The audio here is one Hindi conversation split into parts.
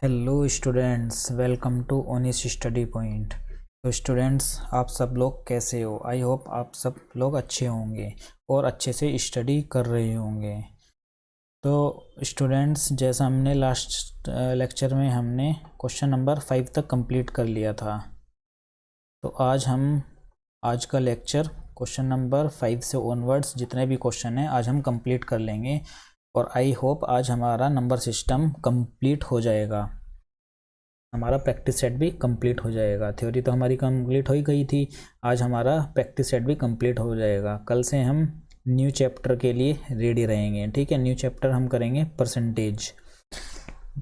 Hello students, welcome to Onis study point. तो स्टूडेंट्स, आप सब लोग कैसे हो? आई होप आप सब लोग अच्छे होंगे और अच्छे से स्टडी कर रहे होंगे। तो स्टूडेंट्स, जैसा हमने लास्ट लेक्चर में हमने क्वेश्चन नंबर 5 तक कंप्लीट कर लिया था, तो आज का लेक्चर क्वेश्चन नंबर 5 से ऑनवर्ड्स जितने भी क्वेश्चन हैं आज हम कंप्लीट कर लेंगे। और आई होप आज हमारा नंबर सिस्टम कंप्लीट हो जाएगा, हमारा प्रैक्टिस सेट भी कंप्लीट हो जाएगा। थ्योरी तो हमारी कंप्लीट हो ही गई थी, आज हमारा प्रैक्टिस सेट भी कंप्लीट हो जाएगा। कल से हम न्यू चैप्टर के लिए रेडी रहेंगे। ठीक है, न्यू चैप्टर हम करेंगे परसेंटेज।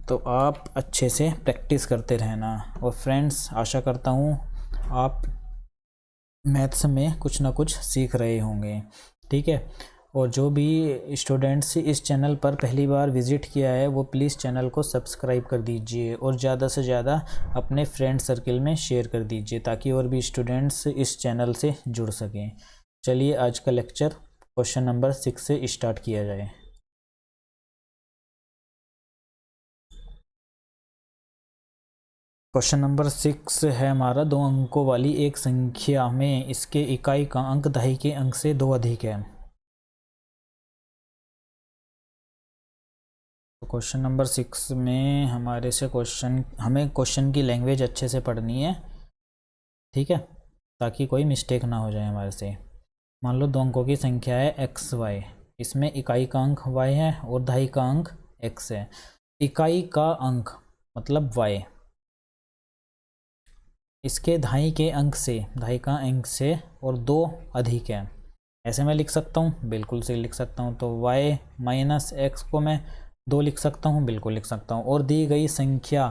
तो आप अच्छे से प्रैक्टिस करते रहना। और फ्रेंड्स, आशा करता हूँ आप मैथ्स में कुछ ना कुछ सीख रहे होंगे। ठीक है, और जो भी स्टूडेंट्स इस चैनल पर पहली बार विज़िट किया है वो प्लीज़ चैनल को सब्सक्राइब कर दीजिए और ज़्यादा से ज़्यादा अपने फ्रेंड सर्कल में शेयर कर दीजिए ताकि और भी स्टूडेंट्स इस चैनल से जुड़ सकें। चलिए आज का लेक्चर क्वेश्चन नंबर 6 से स्टार्ट किया जाए। क्वेश्चन नंबर 6 है हमारा, 2 अंकों वाली एक संख्या में इसके इकाई का अंक दहाई के अंक से 2 अधिक है। तो क्वेश्चन नंबर 6 में हमें क्वेश्चन की लैंग्वेज अच्छे से पढ़नी है। ठीक है, ताकि कोई मिस्टेक ना हो जाए हमारे से। मान लो 2 अंकों की संख्या है एक्स वाई, इसमें इकाई का अंक वाई है और दहाई का अंक एक्स है। इकाई का अंक मतलब वाई, इसके दहाई का अंक से और 2 अधिक है। ऐसे मैं लिख सकता हूँ, बिल्कुल से लिख सकता हूँ। तो y माइनस एक्स को मैं 2 लिख सकता हूँ, बिल्कुल लिख सकता हूँ। और दी गई संख्या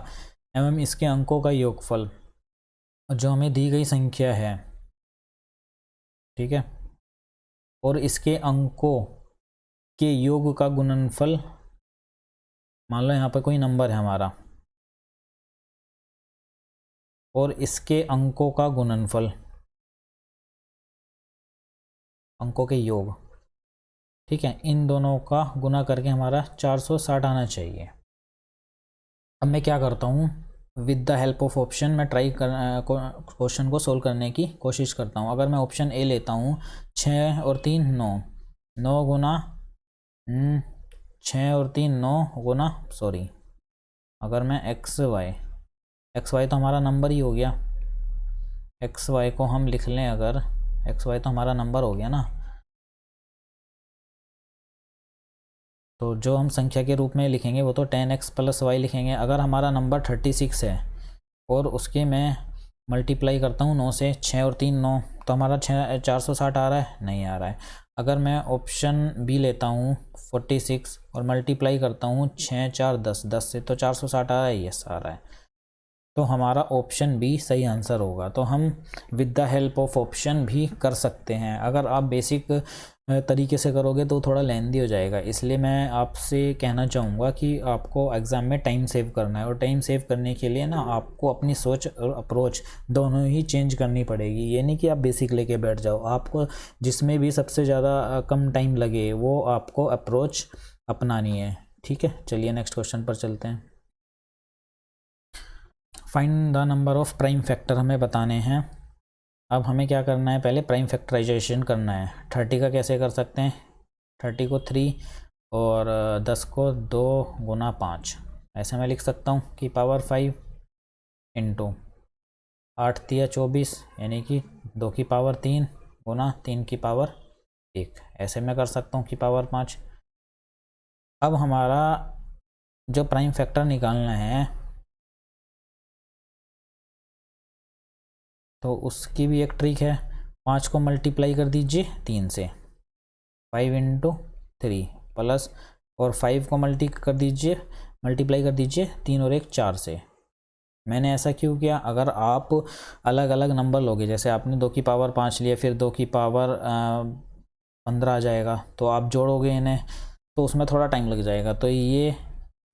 एवं इसके अंकों का योगफल जो हमें दी गई संख्या है, ठीक है, और इसके अंकों के योग का गुणनफल, मान लो यहाँ पर कोई नंबर है हमारा और इसके अंकों का गुणनफल, अंकों के योग, ठीक है, इन दोनों का गुना करके हमारा 460 आना चाहिए। अब मैं क्या करता हूँ, with the help of option मैं क्वेश्चन को सोल्व करने की कोशिश करता हूँ। अगर मैं ऑप्शन ए लेता हूँ, 6 और 3 9, 9 गुना 6 और 3 9 गुना सॉरी, अगर मैं एक्स वाई तो हमारा नंबर ही हो गया। एक्स वाई को हम लिख लें, अगर एक्स वाई तो हमारा नंबर हो गया ना, तो जो हम संख्या के रूप में लिखेंगे वो तो 10x प्लस वाई लिखेंगे। अगर हमारा नंबर 36 है और उसके मैं मल्टीप्लाई करता हूँ 9 से, 6 और 3 9, तो हमारा 460 आ रहा है? नहीं आ रहा है। अगर मैं ऑप्शन बी लेता हूँ 46 और मल्टीप्लाई करता हूँ 6 4 10, 10 से, तो 460 आ रहा है? यस आ रहा है। तो हमारा ऑप्शन बी सही आंसर होगा। तो हम with the help of option भी कर सकते हैं। अगर आप बेसिक तरीके से करोगे तो थोड़ा लेंदी हो जाएगा, इसलिए मैं आपसे कहना चाहूँगा कि आपको एग्ज़ाम में टाइम सेव करना है। और टाइम सेव करने के लिए ना आपको अपनी सोच और अप्रोच दोनों ही चेंज करनी पड़ेगी। ये नहीं कि आप बेसिक लेके बैठ जाओ, आपको जिसमें भी सबसे ज़्यादा कम टाइम लगे वो आपको अप्रोच अपनानी है। ठीक है, चलिए नेक्स्ट क्वेश्चन पर चलते हैं। Find the number of prime factor हमें बताने हैं। अब हमें क्या करना है, पहले प्राइम फैक्टराइजेशन करना है। 30 का कैसे कर सकते हैं, 30 को 3 और 10 को 2 गुना 5, ऐसे मैं लिख सकता हूँ कि पावर 5 इंटू 8 तिया 24, यानी कि 2 की पावर 3 गुना 3 की पावर 1, ऐसे मैं कर सकता हूँ कि पावर 5। अब हमारा जो प्राइम फैक्टर निकालना है तो उसकी भी एक ट्रिक है। 5 को मल्टीप्लाई कर दीजिए 3 से, 5 इंटू 3 प्लस, और 5 को मल्टीप्लाई कर दीजिए 3 और 1 4 से। मैंने ऐसा क्यों किया, अगर आप अलग अलग नंबर लोगे, जैसे आपने 2 की पावर 5 लिया, फिर 2 की पावर 15 आ जाएगा, तो आप जोड़ोगे इन्हें तो उसमें थोड़ा टाइम लग जाएगा। तो ये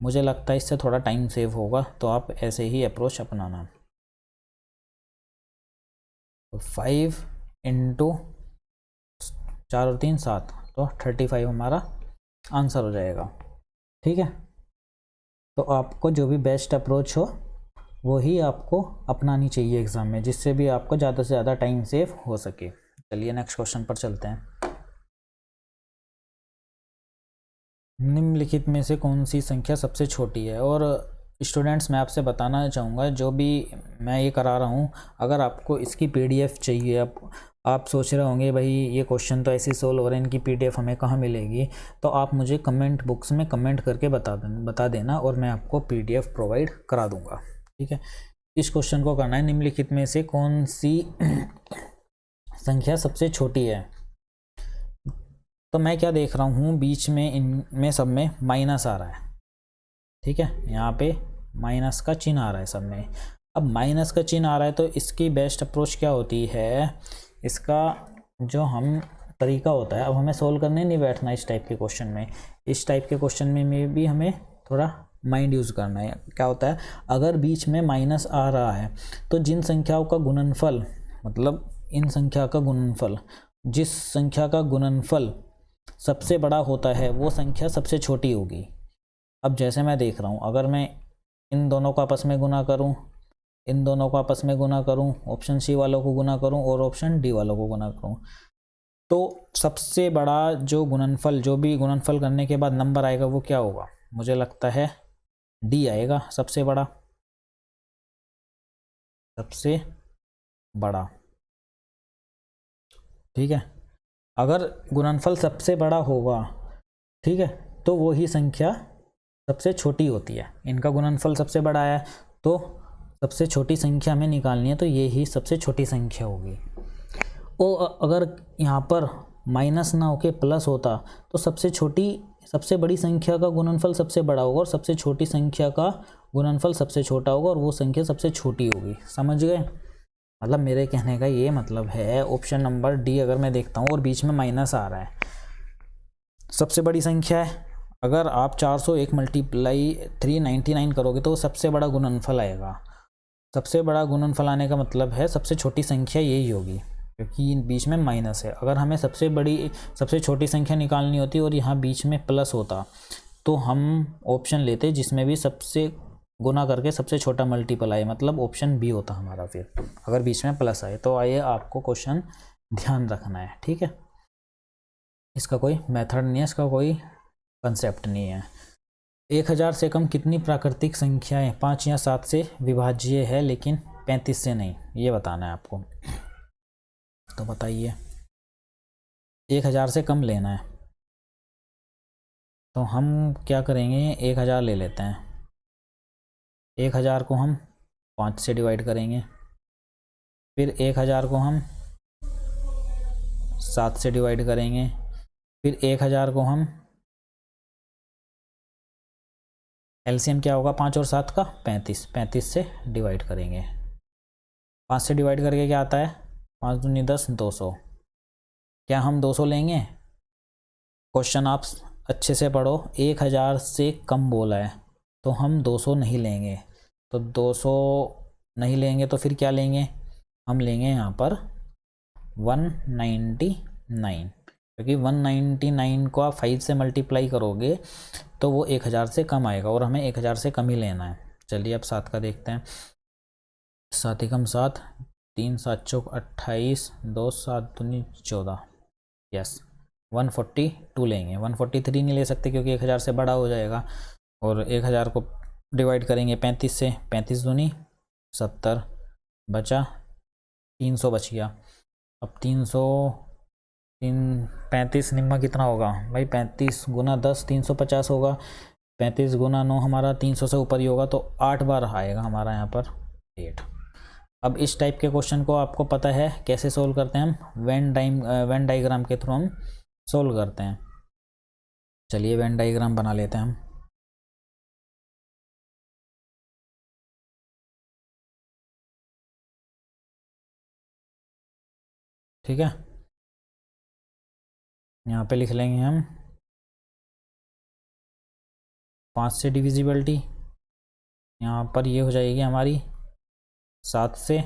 मुझे लगता है इससे थोड़ा टाइम सेव होगा, तो आप ऐसे ही अप्रोच अपनाना। तो 5 इंटू 4 और 3 7, तो 35 हमारा आंसर हो जाएगा। ठीक है, तो आपको जो भी बेस्ट अप्रोच हो वो ही आपको अपनानी चाहिए एग्ज़ाम में, जिससे भी आपको ज़्यादा से ज़्यादा टाइम सेव हो सके। चलिए नेक्स्ट क्वेश्चन पर चलते हैं। निम्नलिखित में से कौन सी संख्या सबसे छोटी है? और स्टूडेंट्स मैं आपसे बताना चाहूँगा, जो भी मैं ये करा रहा हूँ, अगर आपको इसकी पीडीएफ चाहिए, आप सोच रहे होंगे भाई ये क्वेश्चन तो ऐसे सोल्व हो रहे हैं, इनकी पीडीएफ हमें कहाँ मिलेगी, तो आप मुझे कमेंट बॉक्स में कमेंट करके बता देना और मैं आपको पीडीएफ प्रोवाइड करा दूँगा। ठीक है, इस क्वेश्चन को करना है, निम्नलिखित में से कौन सी संख्या सबसे छोटी है? तो मैं क्या देख रहा हूँ, बीच में इनमें सब में माइनस आ रहा है। ठीक है, यहाँ पे माइनस का चिन्ह आ रहा है सब में। अब माइनस का चिन्ह आ रहा है तो इसकी बेस्ट अप्रोच क्या होती है, इसका जो हम तरीका होता है, अब हमें सोल्व करने नहीं बैठना इस टाइप के क्वेश्चन में। इस टाइप के क्वेश्चन में भी हमें थोड़ा माइंड यूज़ करना है। क्या होता है, अगर बीच में माइनस आ रहा है तो जिन संख्याओं का गुणनफल, मतलब इन संख्या का गुणनफल, जिस संख्या का गुणनफल सबसे बड़ा होता है वो संख्या सबसे छोटी होगी। अब जैसे मैं देख रहा हूँ, अगर मैं इन दोनों को आपस में गुना करूँ, इन दोनों को आपस में गुना करूँ, ऑप्शन सी वालों को गुना करूँ और ऑप्शन डी वालों को गुना करूँ, तो सबसे बड़ा जो गुणनफल, जो भी गुणनफल करने के बाद नंबर आएगा वो क्या होगा? मुझे लगता है डी आएगा, सबसे बड़ा, सबसे बड़ा। ठीक है, अगर गुणनफल सबसे बड़ा होगा, ठीक है, तो वो ही संख्या सबसे छोटी होती है। इनका गुणनफल सबसे बड़ा है तो सबसे छोटी संख्या हमें निकालनी है, तो ये ही सबसे छोटी संख्या होगी। और अगर यहाँ पर माइनस ना होके प्लस होता तो सबसे बड़ी संख्या का गुणनफल सबसे बड़ा होगा और सबसे छोटी संख्या का गुणनफल सबसे छोटा होगा और वो संख्या सबसे छोटी होगी। समझ गए? मतलब मेरे कहने का ये मतलब है, ऑप्शन नंबर डी अगर मैं देखता हूँ और बीच में माइनस आ रहा है, सबसे बड़ी संख्या है, अगर आप 401 मल्टीप्लाई 399 करोगे तो सबसे बड़ा गुणनफल आएगा। सबसे बड़ा गुणनफल आने का मतलब है सबसे छोटी संख्या यही होगी, क्योंकि बीच में माइनस है। अगर हमें सबसे छोटी संख्या निकालनी होती और यहाँ बीच में प्लस होता तो हम ऑप्शन लेते जिसमें भी सबसे गुना करके सबसे छोटा मल्टीपल आए, मतलब ऑप्शन बी होता हमारा फिर, अगर बीच में प्लस आए। तो आइए आपको क्वेश्चन ध्यान रखना है। ठीक है, इसका कोई मेथड नहीं है, इसका कोई कंसेप्ट नहीं है। 1000 से कम कितनी प्राकृतिक संख्याएं 5 या 7 से विभाज्य है लेकिन 35 से नहीं, ये बताना है आपको। तो बताइए, 1000 से कम लेना है तो हम क्या करेंगे, 1000 ले लेते हैं। 1000 को हम 5 से डिवाइड करेंगे, फिर 1000 को हम 7 से डिवाइड करेंगे, फिर 1000 को हम एलसीएम क्या होगा 5 और 7 का 35 से डिवाइड करेंगे। 5 से डिवाइड करके क्या आता है, 5 दूनी 10, 200। क्या हम 200 लेंगे? क्वेश्चन आप अच्छे से पढ़ो, 1000 से कम बोला है तो हम 200 नहीं लेंगे। तो 200 नहीं लेंगे तो फिर क्या लेंगे, हम लेंगे यहाँ पर 199, क्योंकि 199 को आप 5 से मल्टीप्लाई करोगे तो वो 1000 से कम आएगा और हमें 1000 से कम ही लेना है। चलिए अब 7 का देखते हैं। 7 एकम 7, 3 7 चौक 28, 2 7 दूनी 14, यस 142 लेंगे। 143 नहीं ले सकते क्योंकि 1000 से बड़ा हो जाएगा, और 1000 को डिवाइड करेंगे 35 से, 35 दूनी 70, बचा 300 बच गया। अब 35 निम्मा कितना होगा भाई, 35 गुना 10 350 होगा, 35 गुना 9 हमारा 300 से ऊपर ही होगा, तो 8 बार आएगा हमारा यहाँ पर 8। अब इस टाइप के क्वेश्चन को आपको पता है कैसे सोल्व करते हैं हम, वेन डायग्राम के थ्रू हम सोल्व करते हैं। चलिए वेन डायग्राम बना लेते हैं हम। ठीक है, यहाँ पे लिख लेंगे हम 5 से डिविजिबिलिटी, यहाँ पर ये हो जाएगी हमारी 7 से।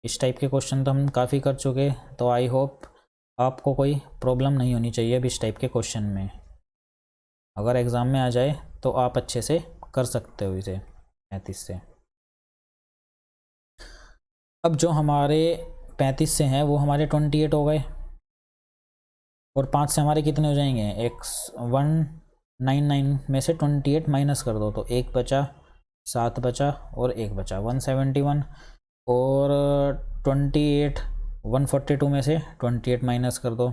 इस टाइप के क्वेश्चन तो हम काफ़ी कर चुके, तो आई होप आपको कोई प्रॉब्लम नहीं होनी चाहिए अब इस टाइप के क्वेश्चन में। अगर एग्ज़ाम में आ जाए तो आप अच्छे से कर सकते हो इसे 35 से। अब जो हमारे 35 से हैं वो हमारे 28 हो गए, और 5 से हमारे कितने हो जाएंगे, x 199 में से 28 माइनस कर दो तो 1 बचा, 7 बचा और 1 बचा 171, और 28 142 में से 28 माइनस कर दो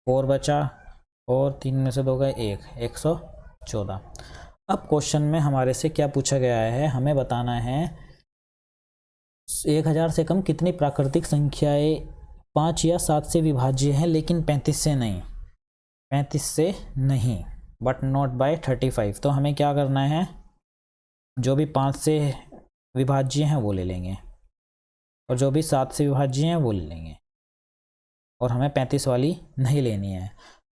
4 बचा, और 3 में से 2 गए 114। अब क्वेश्चन में हमारे से क्या पूछा गया है, हमें बताना है 1000 से कम कितनी प्राकृतिक संख्याएं 5 या 7 से विभाज्य हैं लेकिन 35 से नहीं, बट नॉट बाय 35। तो हमें क्या करना है, जो भी 5 से विभाज्य हैं वो ले लेंगे, और जो भी 7 से विभाज्य हैं वो ले लेंगे, और हमें 35 वाली नहीं लेनी है।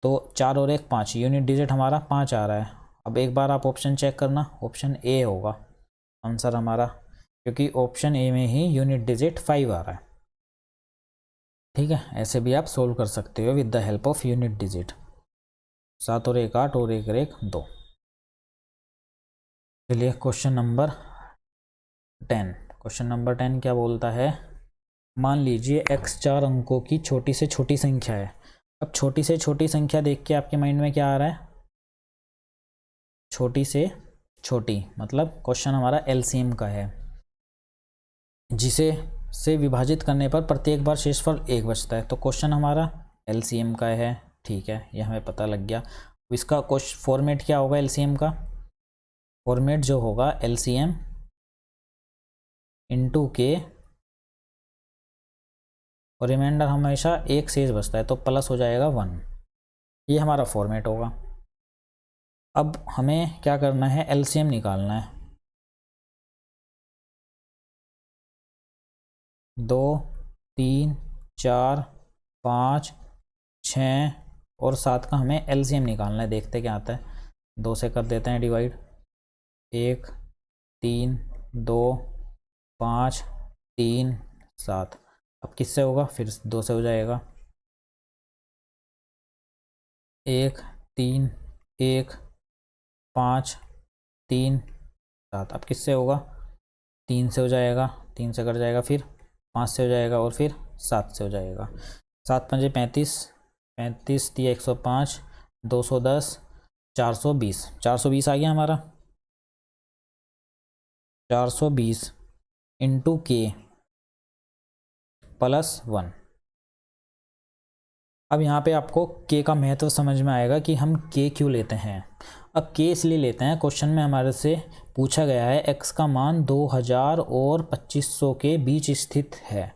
तो 4 और 1 5, यूनिट डिजिट हमारा 5 आ रहा है। अब एक बार आप ऑप्शन चेक करना, ऑप्शन ए होगा आंसर हमारा, क्योंकि ऑप्शन ए में ही यूनिट डिजिट 5 आ रहा है। ठीक है, ऐसे भी आप सोल्व कर सकते हो with the help of unit digit. 7 और 1 8 और 1 और 1 2। चलिए क्वेश्चन नंबर 10। क्वेश्चन नंबर 10 क्या बोलता है, मान लीजिए x 4 अंकों की छोटी से छोटी संख्या है। अब छोटी से छोटी संख्या देख के आपके माइंड में क्या आ रहा है, छोटी से छोटी मतलब क्वेश्चन हमारा एलसीएम का है, जिसे से विभाजित करने पर प्रत्येक बार शेषफल 1 बचता है। तो क्वेश्चन हमारा एलसीएम का है, ठीक है, ये हमें पता लग गया। इसका क्वेश्चन फॉर्मेट क्या होगा, एलसीएम का फॉर्मेट जो होगा एलसीएम इंटू के, और रिमाइंडर हमेशा 1 शेष बचता है तो प्लस हो जाएगा 1, ये हमारा फॉर्मेट होगा। अब हमें क्या करना है, एलसीएम निकालना है। 2 3 4 5 6 और 7 का हमें एलसीएम निकालना है, देखते क्या आता है। 2 से कर देते हैं डिवाइड, 1 3 2 5 3 7। अब किससे होगा, फिर 2 से हो जाएगा, 1 3 1 5 3 7। अब किससे होगा, 3 से हो जाएगा, 3 से कट जाएगा, फिर 5 से हो जाएगा, और फिर 7 से हो जाएगा। 7 पंजे 35, 35 दिया 105, 210 420, 420 आ गया हमारा। 420 इंटू के प्लस 1। अब यहाँ पे आपको के का महत्व समझ में आएगा कि हम के क्यों लेते हैं। अब के इसलिए लेते हैं, क्वेश्चन में हमारे से पूछा गया है x का मान 2000 और 2500 के बीच स्थित है,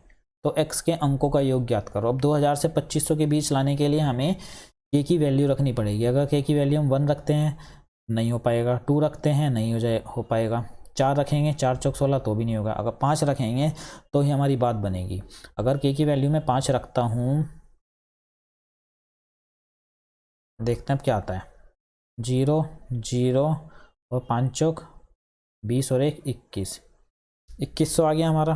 तो x के अंकों का योग ज्ञात करो। अब 2000 से 2500 के बीच लाने के लिए हमें के की वैल्यू रखनी पड़ेगी। अगर के की वैल्यू हम 1 रखते हैं नहीं हो पाएगा, 2 रखते हैं नहीं हो पाएगा, 4 रखेंगे 4 चौक 16 तो भी नहीं होगा, अगर 5 रखेंगे तो ही हमारी बात बनेगी। अगर के की वैल्यू में 5 रखता हूँ, देखते हैं अब क्या आता है, 0 0 और 5 चौक 20 और 1 21, 2100 आ गया हमारा,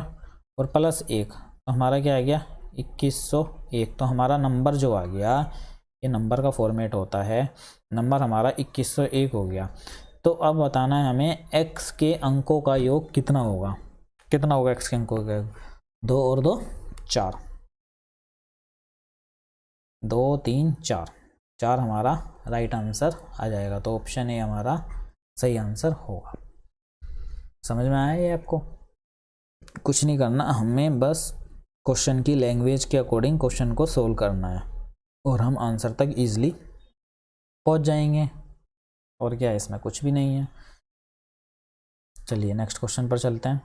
और प्लस 1 तो हमारा क्या आ गया 2101। तो हमारा नंबर जो आ गया, ये नंबर का फॉर्मेट होता है, नंबर हमारा 2101 हो गया। तो अब बताना है हमें x के अंकों का योग कितना होगा, कितना होगा x के अंकों का, 2 और 2 4, 2 3 4, 4 हमारा राइट आंसर आ जाएगा। तो ऑप्शन ए हमारा सही आंसर होगा। समझ में आया ये आपको, कुछ नहीं करना, हमें बस क्वेश्चन की लैंग्वेज के अकॉर्डिंग क्वेश्चन को सोल्व करना है और हम आंसर तक इजीली पहुंच जाएंगे। और क्या है, इसमें कुछ भी नहीं है। चलिए नेक्स्ट क्वेश्चन पर चलते हैं।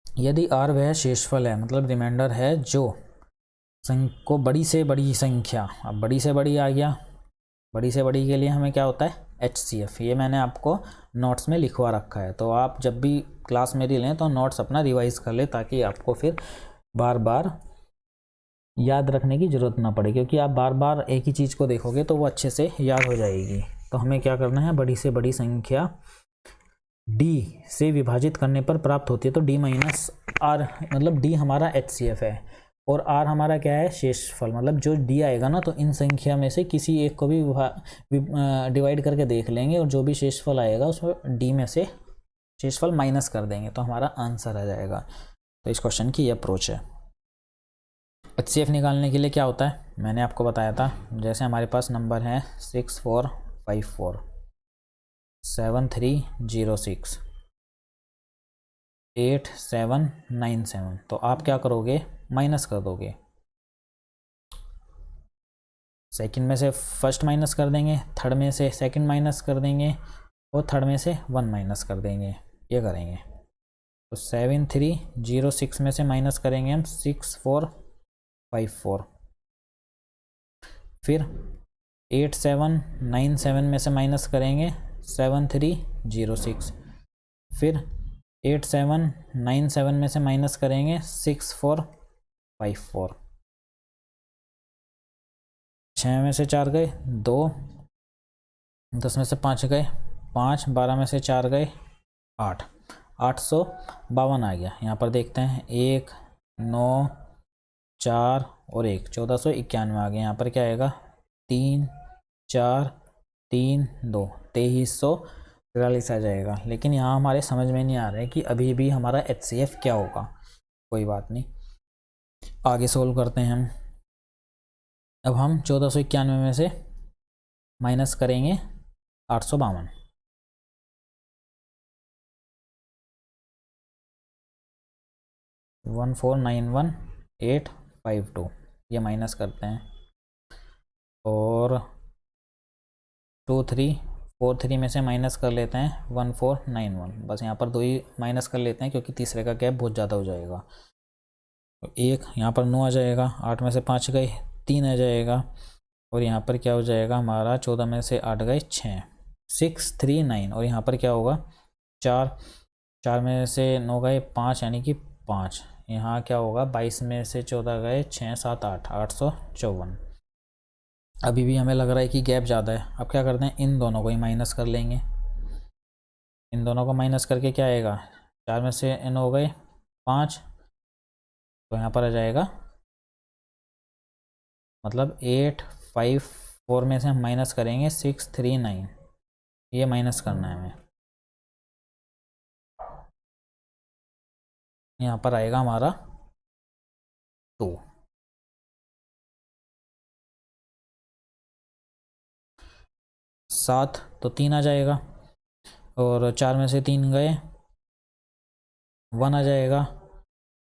यदि r वह शेषफल है, मतलब रिमाइंडर है, जो को बड़ी से बड़ी संख्या, अब बड़ी से बड़ी आ गया, बड़ी से बड़ी के लिए हमें क्या होता है HCF, ये मैंने आपको नोट्स में लिखवा रखा है। तो आप जब भी क्लास मेरी लें तो नोट्स अपना रिवाइज कर ले, ताकि आपको फिर बार बार याद रखने की ज़रूरत ना पड़े, क्योंकि आप बार बार एक ही चीज़ को देखोगे तो वो अच्छे से याद हो जाएगी। तो हमें क्या करना है, बड़ी से बड़ी संख्या d से विभाजित करने पर प्राप्त होती है। तो d माइनस r, मतलब d हमारा HCF है। और आर हमारा क्या है, शेषफल, मतलब जो डी आएगा ना तो इन संख्या में से किसी एक को भी डिवाइड करके देख लेंगे और जो भी शेषफल आएगा उसमें डी में से शेषफल माइनस कर देंगे तो हमारा आंसर आ जाएगा। तो इस क्वेश्चन की ये अप्रोच है। HCF निकालने के लिए क्या होता है, मैंने आपको बताया था, जैसे हमारे पास नंबर है 6454 7306 8797, तो आप क्या करोगे, माइनस कर दोगे। सेकंड में से फर्स्ट माइनस कर देंगे, थर्ड में से सेकंड माइनस कर देंगे और थर्ड में से 1 माइनस कर देंगे, ये करेंगे। तो 7306 में से माइनस करेंगे हम 6454, फिर 8797 में से माइनस करेंगे 7306, फिर 8797 में से माइनस करेंगे 6454। 6 में से 4 गए 2, 10 में से 5 गए 5, 12 में से 4 गए 8, 852 आ गया। यहाँ पर देखते हैं 1 9 4 और 1 1491 आ गया। यहाँ पर क्या आएगा 3 4 3 2 2343 आ जाएगा। लेकिन यहाँ हमारे समझ में नहीं आ रहा है कि अभी भी हमारा HCF क्या होगा। कोई बात नहीं, आगे सोल्व करते हैं हम। अब हम 1491 में से माइनस करेंगे 852, 1491852, ये माइनस करते हैं और 2343 में से माइनस कर लेते हैं 1491, बस यहाँ पर 2 ही माइनस कर लेते हैं क्योंकि तीसरे का गैप बहुत ज़्यादा हो जाएगा। तो 1 यहाँ पर 9 आ जाएगा, 8 में से 5 गए 3 आ जाएगा और यहाँ पर क्या हो जाएगा हमारा 14 में से 8 गए 6 639 और यहाँ पर क्या होगा 4 4 में से 9 गए 5 यानी कि 5, यहाँ क्या होगा 22 में से 14 गए 6 7 8 854। अभी भी हमें लग रहा है कि गैप ज़्यादा है। अब क्या करते हैं, इन दोनों को ही माइनस कर लेंगे। इन दोनों को माइनस करके क्या आएगा, 4 में से इन हो गए 5, तो यहाँ पर आ जाएगा मतलब 854 में से हम माइनस करेंगे 639, ये माइनस करना है हमें। यहाँ पर आएगा हमारा 2, 7 तो 3 आ जाएगा और 4 में से 3 गए 1 आ जाएगा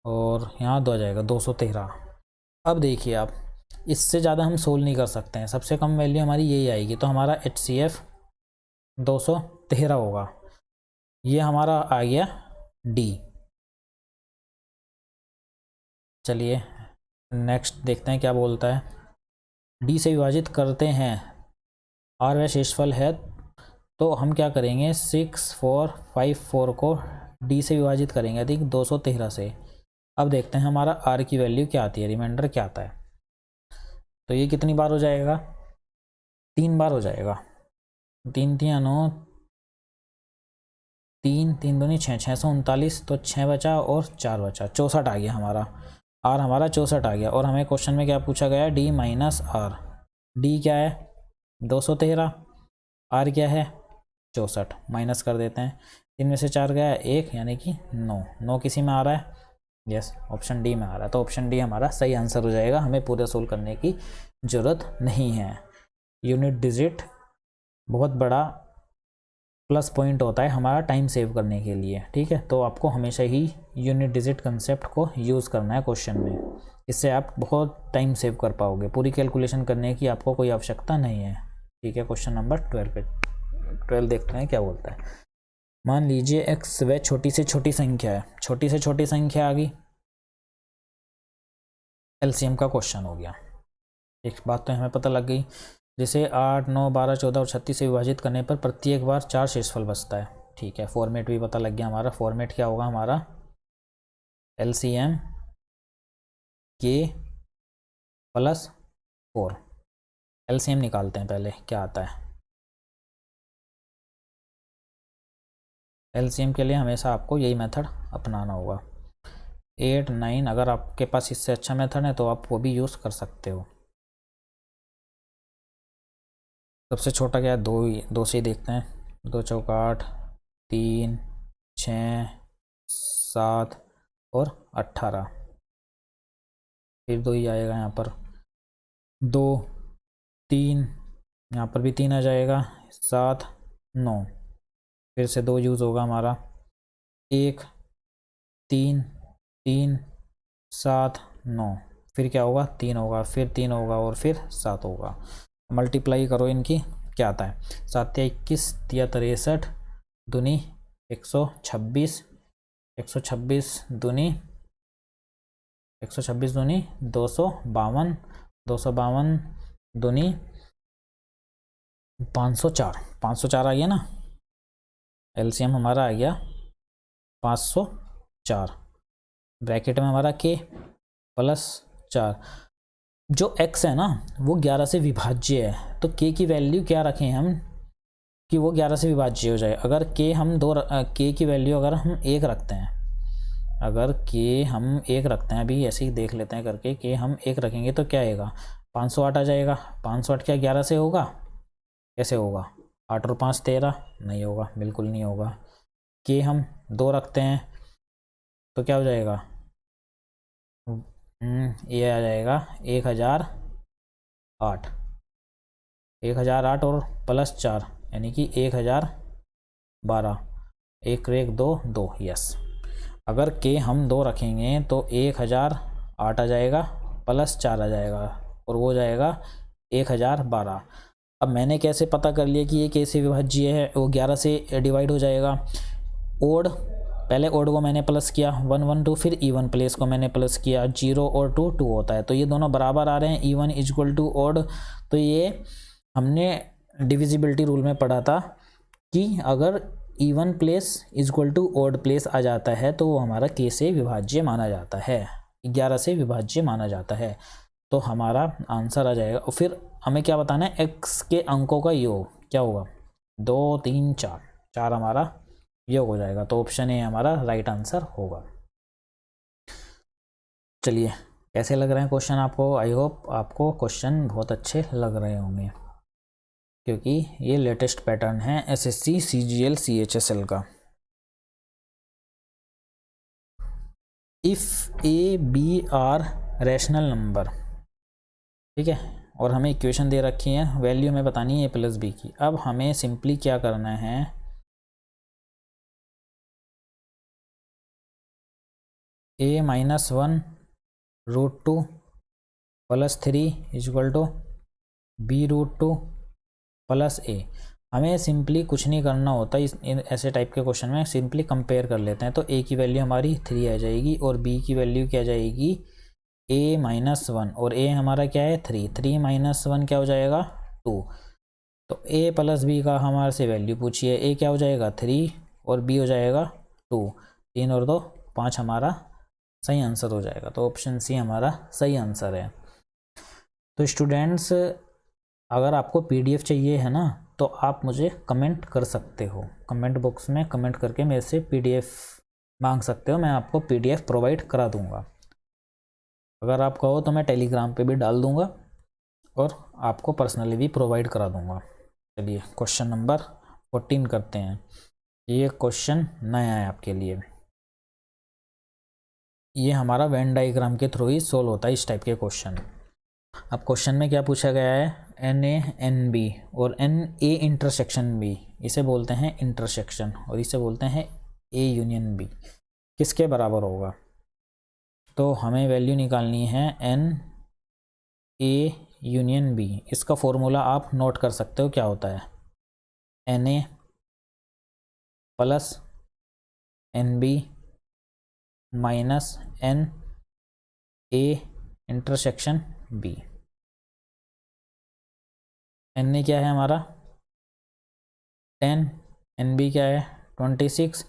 और यहाँ 2 आ जाएगा 213। अब देखिए आप, इससे ज़्यादा हम सोल्व नहीं कर सकते हैं, सबसे कम वैल्यू हमारी यही आएगी। तो हमारा HCF 213 होगा। ये हमारा आ गया D। चलिए नेक्स्ट देखते हैं क्या बोलता है। D से विभाजित करते हैं, R वह शेषफल है, तो हम क्या करेंगे 6454 को D से विभाजित करेंगे, ठीक 213 से। अब देखते हैं हमारा R की वैल्यू क्या आती है, रिमाइंडर क्या आता है। तो ये कितनी बार हो जाएगा, 3 बार हो जाएगा। 3 3 9, 3 3 दूनी 6, 639, तो 6 बचा और 4 बचा, 64 आ गया हमारा। R हमारा 64 आ गया। और हमें क्वेश्चन में क्या पूछा गया है, D माइनस R। D क्या है 213, R क्या है 64, माइनस कर देते हैं। 3 में से 4 गया 1 यानी कि 9, 9 किसी में आ रहा है, यस ऑप्शन डी में आ रहा है। तो ऑप्शन डी हमारा सही आंसर हो जाएगा, हमें पूरा सोल्व करने की ज़रूरत नहीं है। यूनिट डिजिट बहुत बड़ा प्लस पॉइंट होता है हमारा टाइम सेव करने के लिए, ठीक है। तो आपको हमेशा ही यूनिट डिजिट कंसेप्ट को यूज़ करना है क्वेश्चन में, इससे आप बहुत टाइम सेव कर पाओगे। पूरी कैलकुलेशन करने की आपको कोई आवश्यकता नहीं है, ठीक है। क्वेश्चन नंबर 12 पे 12 देखते हैं क्या बोलता है। मान लीजिए x वह छोटी से छोटी संख्या है, छोटी से छोटी संख्या आ गई, एलसीएम का क्वेश्चन हो गया। एक बात तो हमें पता लग गई, जैसे 8 9 12 14 और 36 से विभाजित करने पर प्रत्येक बार 4 शेषफल बचता है, ठीक है। फॉर्मेट भी पता लग गया हमारा। फॉर्मेट क्या होगा हमारा, एलसीएम के प्लस 4। एलसीएम निकालते हैं पहले, क्या आता है। एलसीएम के लिए हमेशा आपको यही मेथड अपनाना होगा। 8 9, अगर आपके पास इससे अच्छा मेथड है तो आप वो भी यूज़ कर सकते हो। सबसे छोटा क्या है, 2 ही, 2 से ही देखते हैं। 2 चौका 8, 3 6 7 और 18, फिर 2 ही आएगा यहाँ पर। 2 3, यहाँ पर भी 3 आ जाएगा। 7 9, फिर से 2 यूज़ होगा हमारा। 1 3 3 7 9, फिर क्या होगा, 3 होगा, फिर 3 होगा और फिर 7 होगा। मल्टीप्लाई करो इनकी, क्या आता है, 7 या 21, 3 63 दूनी 126, 126 दूनी 126 दूनी 252, 252 दूनी 504, 504 आ गया ना। एलसीएम हमारा आ गया 504। ब्रैकेट में हमारा के प्लस 4, जो x है ना वो 11 से विभाज्य है, तो k की वैल्यू क्या रखें हम कि वो 11 से विभाज्य हो जाए। अगर k हम k की वैल्यू अगर हम 1 रखते हैं, अगर k हम 1 रखते हैं, अभी ऐसे ही देख लेते हैं करके, k हम 1 रखेंगे तो क्या आएगा, 508 आ जाएगा। 508 क्या 11 से होगा, कैसे होगा, 8 और 5 13, नहीं होगा, बिल्कुल नहीं होगा। k हम 2 रखते हैं तो क्या हो जाएगा, ये आ जाएगा 1008, 1008 और प्लस 4 यानी कि 1012, 1 1 2 2, यस। अगर के हम 2 रखेंगे तो 1008 आ जाएगा, प्लस 4 आ जाएगा और वो जाएगा 1012। अब मैंने कैसे पता कर लिया कि ये कैसे विभाज्य है, वो 11 से डिवाइड हो जाएगा। ओड, पहले ओड को मैंने प्लस किया 1 1 2, फिर इवन प्लेस को मैंने प्लस किया 0 और 2 2 होता है, तो ये दोनों बराबर आ रहे हैं, इवन इक्वल टू ओड। तो ये हमने डिविजिबिलिटी रूल में पढ़ा था कि अगर even place equal to odd place आ जाता है तो वो हमारा के से विभाज्य माना जाता है, 11 से विभाज्य माना जाता है। तो हमारा आंसर आ जाएगा। और फिर हमें क्या बताना है, एक्स के अंकों का योग क्या होगा, 2 3 4, 4 हमारा योग हो जाएगा, तो ऑप्शन ए हमारा राइट आंसर होगा। चलिए, कैसे लग रहे हैं क्वेश्चन आपको, आई होप आपको क्वेश्चन बहुत अच्छे लग रहे होंगे, क्योंकि ये लेटेस्ट पैटर्न है एसएससी सीजीएल सीएचएसएल का। If A B are rational number, ठीक है, और हमें इक्वेशन दे रखी है, वैल्यू हमें बतानी है ए प्लस बी की। अब हमें सिंपली क्या करना है, a minus 1 root 2 plus 3 equal to B root 2 plus A. हमें सिंपली कुछ नहीं करना होता, इस ऐसे टाइप के क्वेश्चन में सिंपली कंपेयर कर लेते हैं। तो a की वैल्यू हमारी 3 आ जाएगी और b की वैल्यू क्या जाएगी, a माइनस 1, और a हमारा क्या है 3, 3 माइनस 1 क्या हो जाएगा 2। तो a प्लस बी का हमारे से वैल्यू पूछिए, a क्या हो जाएगा 3 और b हो जाएगा 2, 3 और 2 5 हमारा सही आंसर हो जाएगा। तो ऑप्शन सी हमारा सही आंसर है। तो स्टूडेंट्स, अगर आपको पीडीएफ चाहिए है ना, तो आप मुझे कमेंट कर सकते हो, कमेंट बॉक्स में कमेंट करके मेरे से पीडीएफ मांग सकते हो, मैं आपको पीडीएफ प्रोवाइड करा दूंगा। अगर आप कहो तो मैं टेलीग्राम पे भी डाल दूंगा और आपको पर्सनली भी प्रोवाइड करा दूंगा। चलिए क्वेश्चन नंबर 14 करते हैं। ये क्वेश्चन नया है आपके लिए, ये हमारा वेन डाइग्राम के थ्रू ही सोल्व होता है इस टाइप के क्वेश्चन। अब क्वेश्चन में क्या पूछा गया है, एन ए एन बी और एन ए इंटरसेक्शन बी, इसे बोलते हैं इंटरसेक्शन और इसे बोलते हैं ए यूनियन बी, किसके बराबर होगा। तो हमें वैल्यू निकालनी है एन ए यूनियन बी। इसका फॉर्मूला आप नोट कर सकते हो, क्या होता है, n A plus n B minus n A intersection B. N A क्या है हमारा 10, एन बी क्या है 26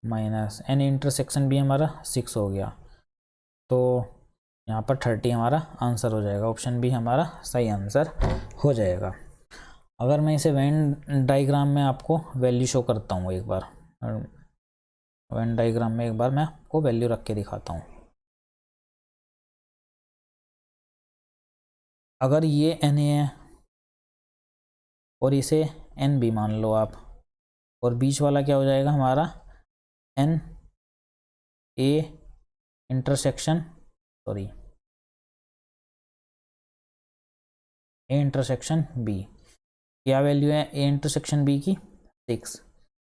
माइनस एन इंटरसेक्शन बी हमारा 6 हो गया, तो यहाँ पर 30 हमारा आंसर हो जाएगा। ऑप्शन बी हमारा सही आंसर हो जाएगा। अगर मैं इसे वेन डायग्राम में आपको वैल्यू शो करता हूँ एक बार, वेन डायग्राम में एक बार मैं आपको वैल्यू रख के दिखाता हूँ। अगर ये एन ए है और इसे एन बी मान लो आप, और बीच वाला क्या हो जाएगा हमारा n A intersection sorry A intersection B. क्या वैल्यू है ए इंटरसेक्शन बी की 6,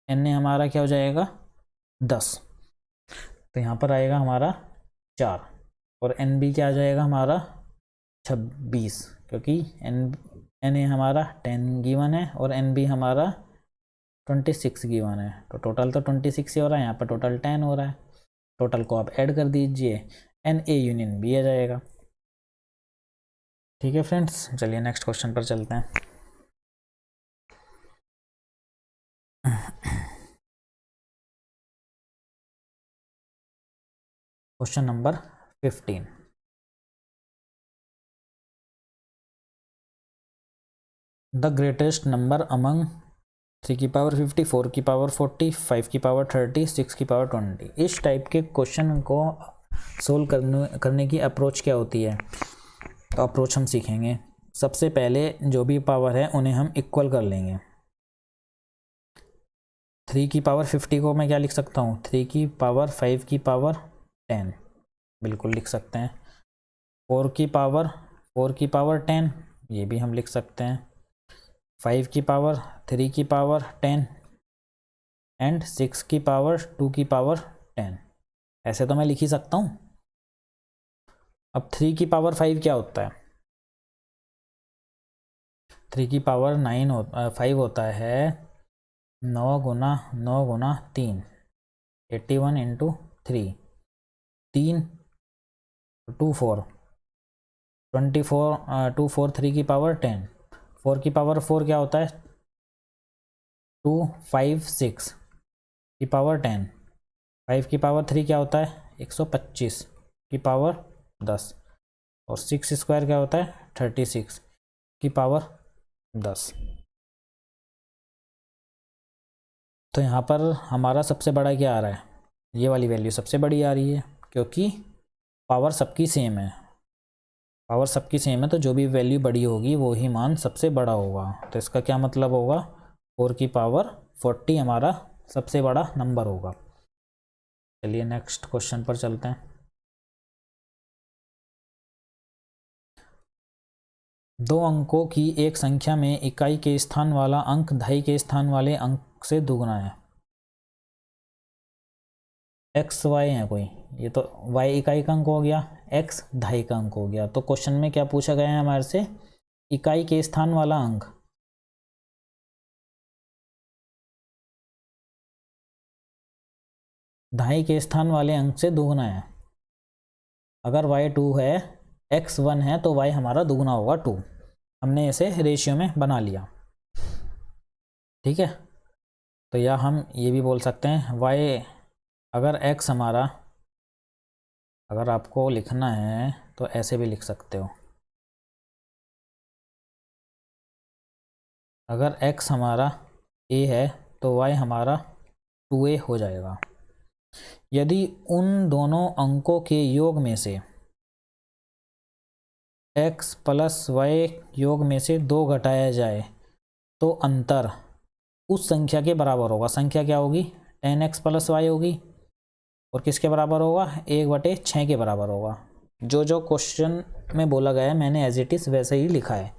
एन ए हमारा क्या हो जाएगा 10, तो यहाँ पर आएगा हमारा 4, और एन बी क्या आ जाएगा हमारा 26, क्योंकि एन ए हमारा 10 गिवन है और एन बी हमारा 26 गिवन है, तो टोटल तो 26 ही हो रहा है, यहाँ पर टोटल 10 हो रहा है। टोटल को आप ऐड कर दीजिए, एन ए यूनियन बी आ जाएगा। ठीक है फ्रेंड्स, चलिए नेक्स्ट क्वेश्चन पर चलते हैं। Question number 15। The greatest number among 3 की पावर 50, 4 की पावर 40, 5 की पावर 30, 6 की पावर 20। इस टाइप के क्वेश्चन को सोल्व करने की अप्रोच क्या होती है, तो अप्रोच हम सीखेंगे। सबसे पहले जो भी पावर है उन्हें हम इक्वल कर लेंगे। 3 की पावर 50 को मैं क्या लिख सकता हूँ 3 की पावर 5 की पावर 10, बिल्कुल लिख सकते हैं। 4 की पावर 10 ये भी हम लिख सकते हैं। 5 की पावर 3 की पावर 10 एंड 6 की पावर 2 की पावर 10, ऐसे तो मैं लिख ही सकता हूँ। अब 3 की पावर 5 क्या होता है, 3 की पावर 5 होता है 9 गुना 9 गुना 3, 81 इंटू 3, 3 2 4 24 2 4 3 की पावर 10, 4 की पावर 4 क्या होता है 2 5 6 की पावर 10, 5 की पावर 3 क्या होता है 125 की पावर 10, और 6 स्क्वायर क्या होता है 36 की पावर 10। तो यहाँ पर हमारा सबसे बड़ा क्या आ रहा है, ये वाली वैल्यू सबसे बड़ी आ रही है, क्योंकि पावर सबकी सेम है। पावर सबकी सेम है तो जो भी वैल्यू बड़ी होगी वो ही मान सबसे बड़ा होगा। तो इसका क्या मतलब होगा 4 की पावर 40 हमारा सबसे बड़ा नंबर होगा। चलिए नेक्स्ट क्वेश्चन पर चलते हैं। दो अंकों की एक संख्या में इकाई के स्थान वाला अंक दहाई के स्थान वाले अंक से दुगना है। एक्स वाई है कोई, ये तो वाई इकाई का अंक हो गया, एक्स दहाई का अंक हो गया। तो क्वेश्चन में क्या पूछा गया है हमारे से, इकाई के स्थान वाला अंक। दहाई के स्थान वाले अंक से दुगना है। अगर y 2 है x 1 है तो y हमारा दुगना होगा 2। हमने इसे रेशियो में बना लिया, ठीक है। तो या हम ये भी बोल सकते हैं y, अगर x हमारा, अगर आपको लिखना है तो ऐसे भी लिख सकते हो, अगर x हमारा a है तो y हमारा 2a हो जाएगा। यदि उन दोनों अंकों के योग में से x प्लस y योग में से 2 घटाया जाए तो अंतर उस संख्या के बराबर होगा। संख्या क्या होगी 10x प्लस वाई होगी, और किसके बराबर होगा 1/6 के बराबर होगा। जो जो क्वेश्चन में बोला गया है मैंने एज इट इज़ वैसे ही लिखा है।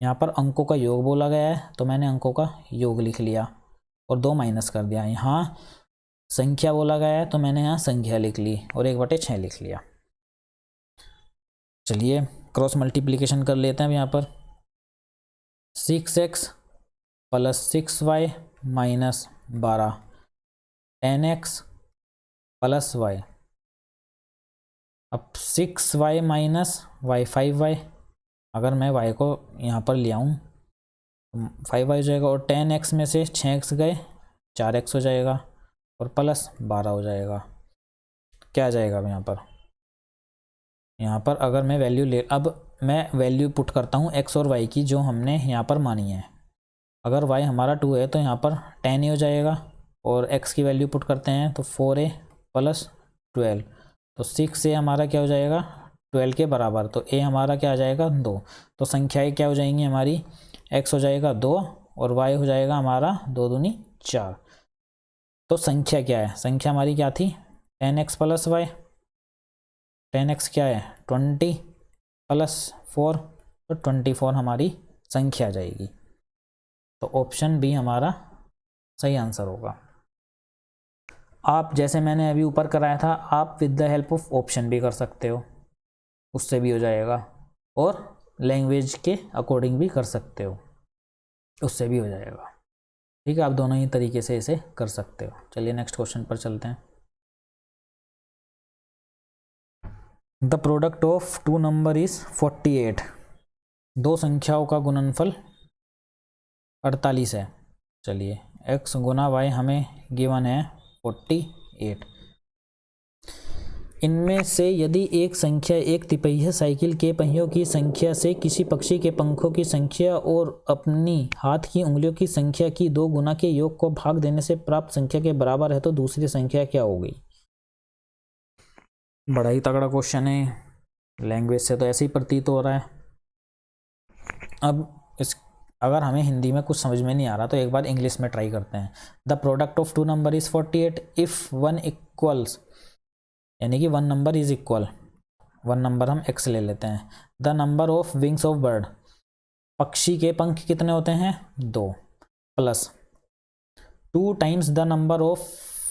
यहाँ पर अंकों का योग बोला गया है तो मैंने अंकों का योग लिख लिया और 2 माइनस कर दिया। यहाँ संख्या बोला गया है तो मैंने यहाँ संख्या लिख ली और 1/6 लिख लिया। चलिए क्रॉस मल्टीप्लिकेशन कर लेते हैं अब यहाँ पर। 6x plus 6y minus 12, 10x plus Y. अब 6y माइनस वाई 5y, अगर मैं y को यहाँ पर ले आऊँ 5y हो जाएगा, और 10x में से 6x गए 4x हो जाएगा, और प्लस 12 हो जाएगा। क्या आ जाएगा अब यहाँ पर अगर मैं वैल्यू अब मैं वैल्यू पुट करता हूँ x और y की जो हमने यहाँ पर मानी है। अगर y हमारा 2 है तो यहाँ पर 10 हो जाएगा, और x की वैल्यू पुट करते हैं तो 4a प्लस 12, तो 6 से हमारा क्या हो जाएगा 12 के बराबर, तो ए हमारा क्या आ जाएगा 2। तो संख्याएं क्या हो जाएंगी हमारी, x हो जाएगा 2 और y हो जाएगा हमारा 2 दूनी 4। तो संख्या क्या है, संख्या हमारी क्या थी 10x प्लस वाई, 10x क्या है 20 प्लस 4, तो 24 हमारी संख्या आ जाएगी। तो ऑप्शन बी हमारा सही आंसर होगा। आप जैसे मैंने अभी ऊपर कराया था, आप with the help of option भी कर सकते हो, उससे भी हो जाएगा, और लैंग्वेज के अकॉर्डिंग भी कर सकते हो, उससे भी हो जाएगा। ठीक है, आप दोनों ही तरीके से इसे कर सकते हो। चलिए नेक्स्ट क्वेश्चन पर चलते हैं। The product of two number is 48। दो संख्याओं का गुणनफल 48 है। चलिए x गुना y हमें गिवन है 48। इनमें से यदि एक संख्या एक तिपहिया साइकिल के पहियों की संख्या से किसी पक्षी के पंखों की संख्या और अपनी हाथ की उंगलियों की संख्या की 2 गुना के योग को भाग देने से प्राप्त संख्या के बराबर है, तो दूसरी संख्या क्या होगी। बड़ा ही तगड़ा क्वेश्चन है, लैंग्वेज से तो ऐसे ही प्रतीत हो रहा है। अब इस अगर हमें हिंदी में कुछ समझ में नहीं आ रहा तो एक बार इंग्लिश में ट्राई करते हैं। The product of two number is 48 if one equals, यानी कि one number is equal, one number हम x ले लेते हैं। The number of wings of bird, पक्षी के पंख कितने होते हैं 2, plus 2 times the number of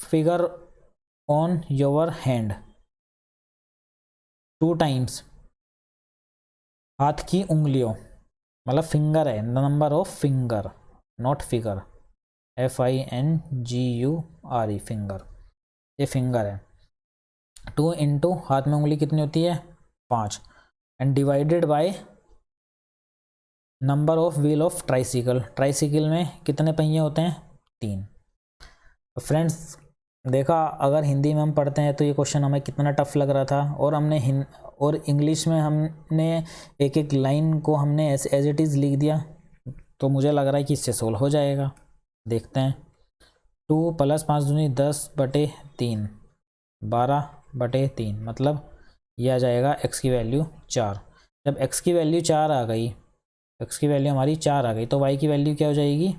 figure on your hand, 2 times हाथ की उंगलियों, मतलब फिंगर है, number of finger not figure, FINGURE finger, ये फिंगर है। 2 इंटू हाथ में उंगली कितनी होती है 5, and divided by number of wheel of tricycle, tricycle में कितने पहिए होते हैं 3। तो फ्रेंड्स देखा, अगर हिंदी में हम पढ़ते हैं तो ये क्वेश्चन हमें कितना टफ लग रहा था, और हमने और इंग्लिश में हमने एक एक लाइन को हमने एज इट इज़ लिख दिया, तो मुझे लग रहा है कि इससे सोल्व हो जाएगा। देखते हैं। 2 प्लस 5 दूनी 10/3, 12/3, मतलब यह आ जाएगा x की वैल्यू 4। जब x की वैल्यू 4 आ गई, x की वैल्यू हमारी 4 आ गई, तो y की वैल्यू क्या हो जाएगी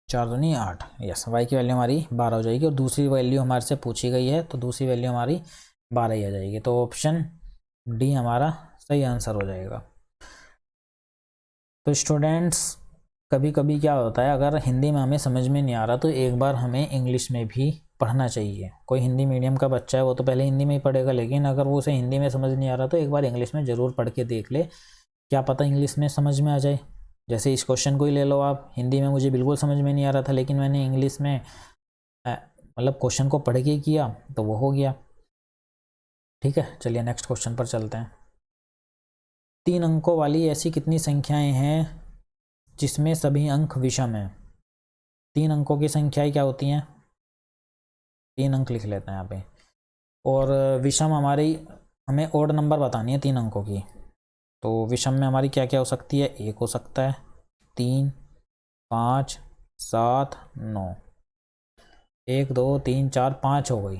4 दूनी 8, यस, y की वैल्यू हमारी 12 हो जाएगी, और दूसरी वैल्यू हमारे से पूछी गई है तो दूसरी वैल्यू हमारी 12 ही आ जाएगी। तो ऑप्शन डी हमारा सही आंसर हो जाएगा। तो स्टूडेंट्स कभी कभी क्या होता है, अगर हिंदी में हमें समझ में नहीं आ रहा तो एक बार हमें इंग्लिश में भी पढ़ना चाहिए। कोई हिंदी मीडियम का बच्चा है वो तो पहले हिंदी में ही पढ़ेगा, लेकिन अगर वो उसे हिंदी में समझ नहीं आ रहा तो एक बार इंग्लिश में ज़रूर पढ़ के देख ले, क्या पता इंग्लिश में समझ में आ जाए। जैसे इस क्वेश्चन को ही ले लो आप, हिंदी में मुझे बिल्कुल समझ में नहीं आ रहा था, लेकिन मैंने इंग्लिश में मतलब क्वेश्चन को पढ़ के किया तो वो हो गया। ठीक है, चलिए नेक्स्ट क्वेश्चन पर चलते हैं। 3 अंकों वाली ऐसी कितनी संख्याएं हैं जिसमें सभी अंक विषम हैं। 3 अंकों की संख्याएं क्या होती हैं, 3 अंक लिख लेते हैं यहाँ पे, और विषम हमारी हमें ओड नंबर बतानी है 3 अंकों की। तो विषम में हमारी क्या क्या हो सकती है, 1 हो सकता है, 3, 5, 7, 9, 1 2 3 4 5 हो गई।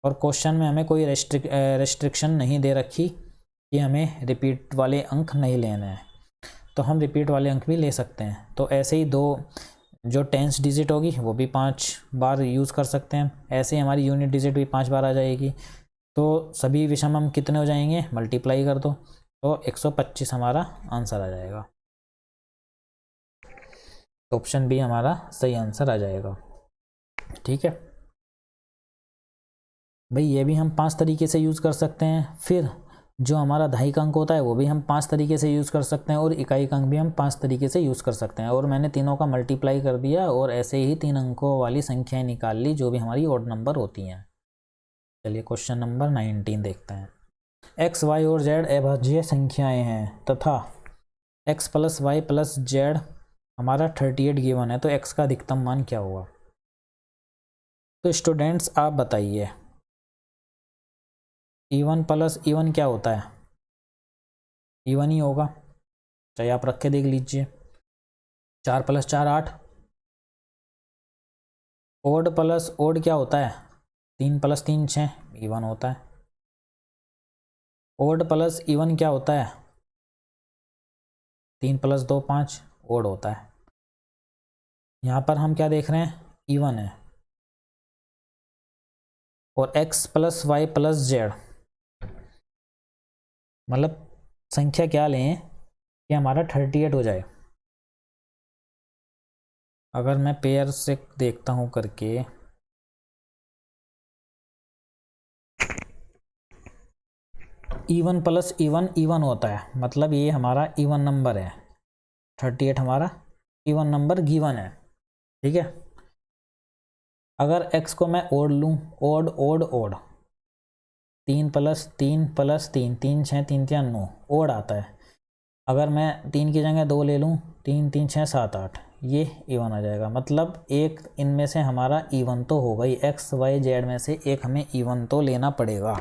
और क्वेश्चन में हमें कोई रेस्ट्रिक्शन नहीं दे रखी कि हमें रिपीट वाले अंक नहीं लेने हैं, तो हम रिपीट वाले अंक भी ले सकते हैं। तो ऐसे ही 2 जो टेंस डिजिट होगी वो भी 5 बार यूज़ कर सकते हैं, ऐसे ही हमारी यूनिट डिजिट भी 5 बार आ जाएगी। तो सभी विषम हम कितने हो जाएंगे, मल्टीप्लाई कर दो, तो 125 हमारा आंसर आ जाएगा। ऑप्शन बी हमारा सही आंसर आ जाएगा। ठीक है भाई, ये भी हम 5 तरीके से यूज़ कर सकते हैं। फिर जो हमारा दहाई अंक होता है वो भी हम 5 तरीके से यूज़ कर सकते हैं, और इकाई अंक भी हम 5 तरीके से यूज़ कर सकते हैं। और मैंने तीनों का मल्टीप्लाई कर दिया और ऐसे ही 3 अंकों वाली संख्याएं निकाल ली जो भी हमारी ऑड नंबर होती हैं। चलिए क्वेश्चन नंबर 19 देखते हैं। एक्स वाई और जेड अभाज्य संख्याएं हैं तथा X plus Y plus Z हमारा 38 गिवन है, तो एक्स का अधिकतम मान क्या होगा। तो स्टूडेंट्स आप बताइए, E1 प्लस E1 क्या होता है, E1 ही होगा, चाहे आप रख के देख लीजिए। 4 प्लस 4 8। ओड प्लस ओड क्या होता है, 3 प्लस 3 6, E1 होता है। ओड प्लस इवन क्या होता है? 3 + 2 5 ओड होता है। यहाँ पर हम क्या देख रहे हैं? इवन है। और x + y + z, मतलब संख्या क्या लें कि हमारा 38 हो जाए। अगर मैं पेयर से देखता हूँ करके, इवन प्लस इवन इवन होता है, मतलब ये हमारा इवन नंबर है। 38 हमारा इवन नंबर गिवन है, ठीक है। अगर x को मैं ओड लूँ, ओड ओड ओड, 3 + 3 + 3 3 6 3 3 9 ओड आता है। अगर मैं 3 की जगह 2 ले लूँ, 3 3 6 7 8, ये इवन आ जाएगा। मतलब एक इनमें से हमारा इवन तो होगा ही, एक्स वाई जेड में से एक हमें इवन तो लेना पड़ेगा,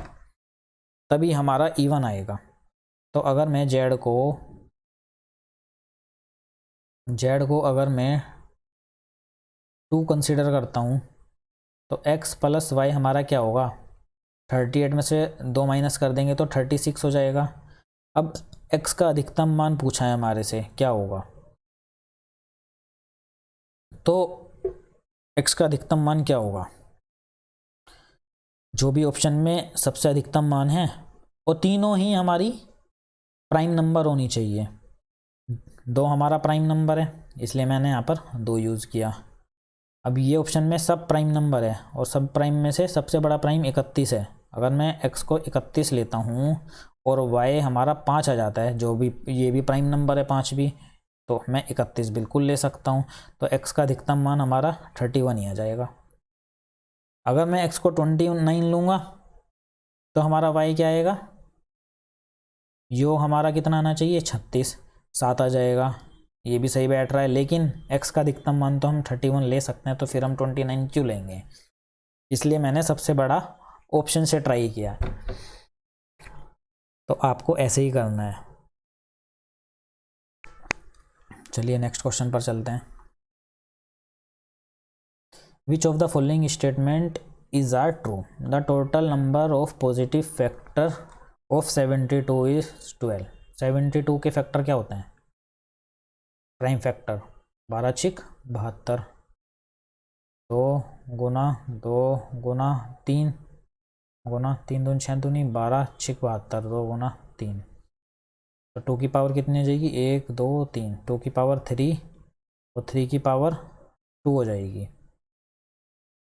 तभी हमारा इवन आएगा। तो अगर मैं जेड को अगर मैं 2 कंसिडर करता हूँ, तो x + y हमारा क्या होगा? 38 में से 2 माइनस कर देंगे तो 36 हो जाएगा। अब x का अधिकतम मान पूछा है हमारे से, क्या होगा? तो x का अधिकतम मान क्या होगा? जो भी ऑप्शन में सबसे अधिकतम मान है वो तीनों ही हमारी प्राइम नंबर होनी चाहिए। 2 हमारा प्राइम नंबर है, इसलिए मैंने यहाँ पर 2 यूज़ किया। अब ये ऑप्शन में सब प्राइम नंबर है, और सब प्राइम में से सबसे बड़ा प्राइम 31 है। अगर मैं x को 31 लेता हूँ और y हमारा 5 आ जाता है, जो भी ये भी प्राइम नंबर है 5 भी, तो मैं 31 बिल्कुल ले सकता हूँ। तो x का अधिकतम मान हमारा 31 ही आ जाएगा। अगर मैं x को 29 लूँगा तो हमारा y क्या आएगा? यो हमारा कितना आना चाहिए? 36, 7 आ जाएगा। ये भी सही बैठ रहा है, लेकिन x का अधिकतम मान तो हम 31 ले सकते हैं, तो फिर हम 29 क्यों लेंगे? इसलिए मैंने सबसे बड़ा ऑप्शन से ट्राई किया। तो आपको ऐसे ही करना है। चलिए नेक्स्ट क्वेश्चन पर चलते हैं। Which of the following statement is are true? The total number of positive factor of 72 is 12। 72 के फैक्टर क्या होते हैं? प्राइम फैक्टर 12 छिक 72, 2 गुना 2 गुना 3 गुना 3 दूनी 6 दूनी 12 छिक 72, 2 गुना 3, तो 2 की पावर कितनी हो जाएगी? 1 2 3, 2 की पावर 3 और 3 की पावर 2 हो जाएगी,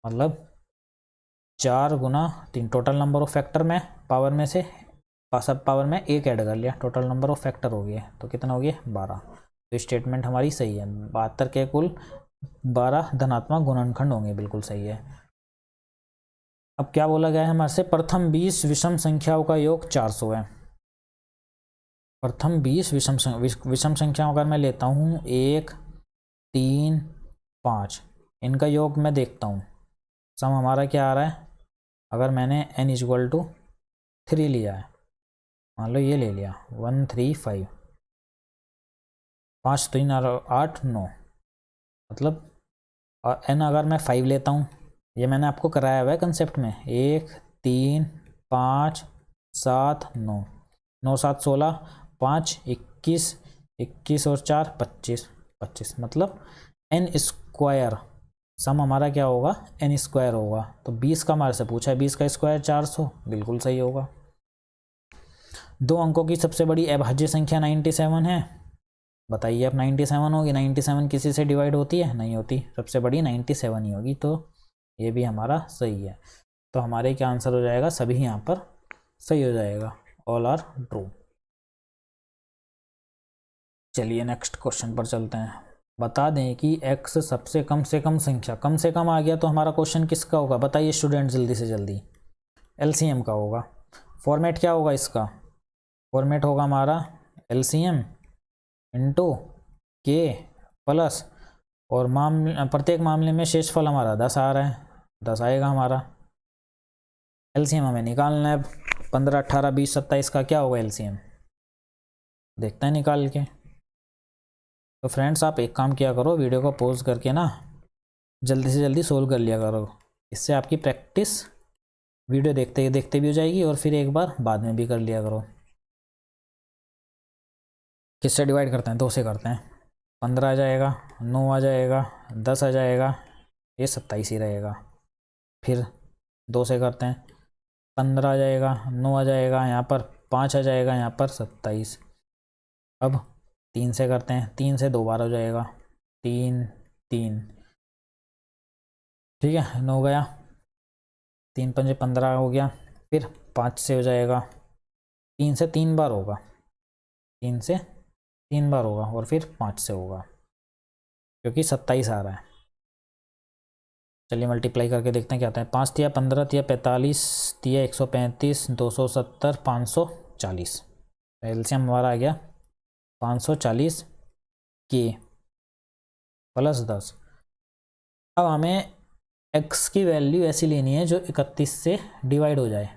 मतलब 4 गुना 3। टोटल नंबर ऑफ फैक्टर में पावर में से सब पावर में 1 ऐड कर लिया, टोटल नंबर ऑफ फैक्टर हो गया, तो कितना हो गया? 12। तो स्टेटमेंट हमारी सही है। 72 के कुल 12 धनात्मक गुणनखंड होंगे, बिल्कुल सही है। अब क्या बोला गया है हमारे से? प्रथम 20 विषम संख्याओं का योग 400 है। प्रथम 20 विषम संख्याओं अगर मैं लेता हूँ 1 3 5, इनका योग मैं देखता हूँ, सम हमारा क्या आ रहा है? अगर मैंने n = 3 लिया है, मान लो ये ले लिया 1 3 5, 5 3 8 9, मतलब और n अगर मैं 5 लेता हूँ, ये मैंने आपको कराया हुआ है कंसेप्ट में, 1 3 5 7 9, 9 7 16, 5 21, 21 और 4 25, 25, मतलब n²। सम हमारा क्या होगा? n² होगा। तो 20 का हमारे से पूछा है, 20 का स्क्वायर 400, बिल्कुल सही होगा। 2 अंकों की सबसे बड़ी अभाज्य संख्या 97 है। बताइए अब 97 होगी? 97 किसी से डिवाइड होती है? नहीं होती, सबसे बड़ी 97 ही होगी, तो ये भी हमारा सही है। तो हमारे क्या आंसर हो जाएगा? सभी यहाँ पर सही हो जाएगा, ऑल आर ट्रू। चलिए नेक्स्ट क्वेश्चन पर चलते हैं। बता दें कि x सबसे कम से कम संख्या, कम से कम आ गया तो हमारा क्वेश्चन किसका होगा? बताइए स्टूडेंट, जल्दी से जल्दी। LCM का होगा। फॉर्मेट क्या होगा इसका? फॉर्मेट होगा हमारा LCM इंटू K प्लस, और प्रत्येक मामले में शेषफल हमारा 10 आ रहा है, 10 आएगा हमारा। LCM हमें निकालना है। 15 18 20 27 का क्या होगा LCM? देखते हैं निकाल के। तो फ्रेंड्स आप एक काम किया करो, वीडियो को पॉज करके ना जल्दी से जल्दी सोल्व कर लिया करो, इससे आपकी प्रैक्टिस वीडियो देखते देखते भी हो जाएगी, और फिर एक बार बाद में भी कर लिया करो। किससे डिवाइड करते हैं? 2 से करते हैं। 15 आ जाएगा, 9 आ जाएगा, 10 आ जाएगा, ये 27 ही रहेगा। फिर 2 से करते हैं, 15 आ जाएगा, 9 आ जाएगा, यहाँ पर 5 आ जाएगा, यहाँ पर 27। अब 3 से करते हैं, 3 से 2 बार हो जाएगा, 3 3, ठीक है, 9 गया, 3 पंजे 15 हो गया। फिर 5 से हो जाएगा, 3 से 3 बार होगा, 3 से 3 बार होगा, और फिर 5 से होगा, क्योंकि 27 आ रहा है। चलिए मल्टीप्लाई करके देखते हैं क्या आता है। 5 तिया 15 तिया 45 तिया 135 270 540। एलसीएम हमारा आ गया 540 के प्लस 10। अब हमें x की वैल्यू ऐसी लेनी है जो 31 से डिवाइड हो जाए।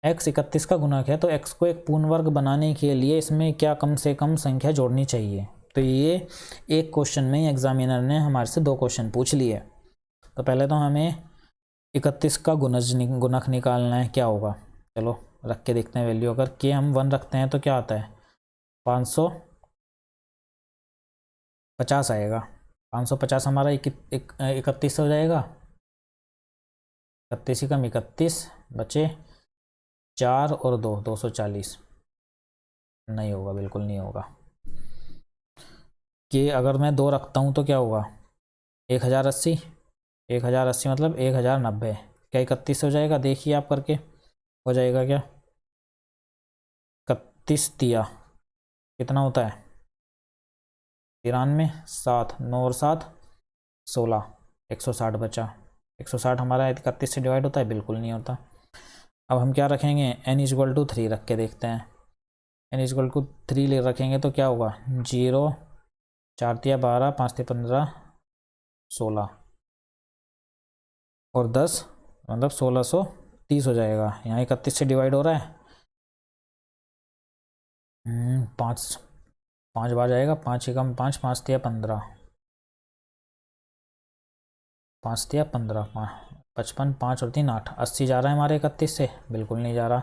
x 31 का गुणक है, तो x को एक पूर्ण वर्ग बनाने के लिए इसमें क्या कम से कम संख्या जोड़नी चाहिए। तो ये एक क्वेश्चन में एग्जामिनर ने हमारे से 2 क्वेश्चन पूछ लिए। तो पहले तो हमें 31 का गुणक निकालना है, क्या होगा। चलो रख के देखते हैं वैल्यू। अगर के हम 1 रखते हैं तो क्या आता है, 550 आएगा। 550 हमारा 31 हो जाएगा, 31 कम 31 बचे 4 और 2 240। नहीं होगा, बिल्कुल नहीं होगा। कि अगर मैं 2 रखता हूँ तो क्या होगा, 1080 मतलब 1090। क्या 31 हो जाएगा? देखिए आप करके, हो जाएगा क्या? 31 तिया कितना होता है, 93, 7 9 और 7 16, 160 बचा। 160 हमारा 31 से डिवाइड होता है? बिल्कुल नहीं होता। अब हम क्या रखेंगे, n=3 रख के देखते हैं। n=3 ले रखेंगे तो क्या होगा, 0 4 तिया 12 5 तिया 15 16 और 10 मतलब 1630 हो जाएगा। यहाँ 31 से डिवाइड हो रहा है, 5 5 बार जाएगा, 5 एकम 5 5 तिया 15 5 तिया 15 55 5 और 3 8 80 जा रहा है हमारे 31 से? बिल्कुल नहीं जा रहा।